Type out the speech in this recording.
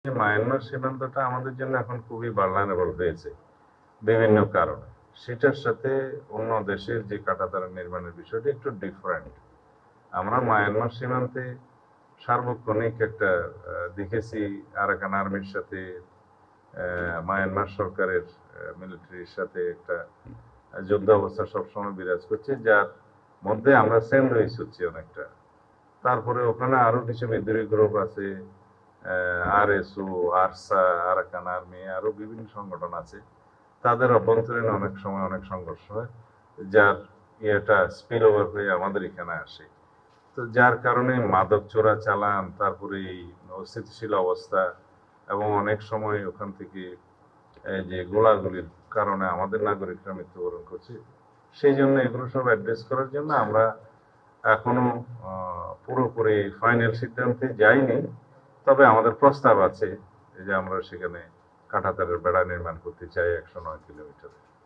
Myanmar সীমান্তটা আমাদের জন্য এখন খুবই ভালনারেবল হয়েছে বিভিন্ন কারণে। সেটার সাথে অন্য দেশের যে কাঁটাতার নির্মাণের বিষয়টা একটু ডিফারেন্ট। আমরা মায়ানমার সীমান্তে সার্বক্ষণিক একটা দেখেছি আরাকান আর্মির সাথে মায়ানমার সরকারের মিলিটারির সাথে একটা যুদ্ধ অবস্থা সবসময় বিরাজ করছে, যার মধ্যে আমরা স্যান্ডউইচ হচ্ছি অনেকটা। তারপরে ওখানে আরো কিছু বিদ্রোহী গ্রুপ আছে, আরএসও, আরসা, আরাকান আর্মি, আরো বিভিন্ন সংগঠন আছে। তাদের অভ্যন্তরীণ অনেক সময় অনেক সংঘর্ষ হয়, যার ইয়েটা স্পিল ওভার হয়ে আমাদের এখানে আসে। তো যার কারণে মাদক চোরাচালান, তারপরে এই অস্থিতিশীল অবস্থা, এবং অনেক সময় ওখান থেকে যে গোলাগুলির কারণে আমাদের নাগরিকরা মৃত্যুবরণ করছে। সেই জন্য এগুলো সব অ্যাড্রেস করার জন্য আমরা এখনো পুরোপুরি ফাইনাল সিদ্ধান্তে যাইনি। তবে আমাদের প্রস্তাব আছে যে আমরা সেখানে কাঁটাতারের বেড়া নির্মাণ করতে চাই 109 কিলোমিটার।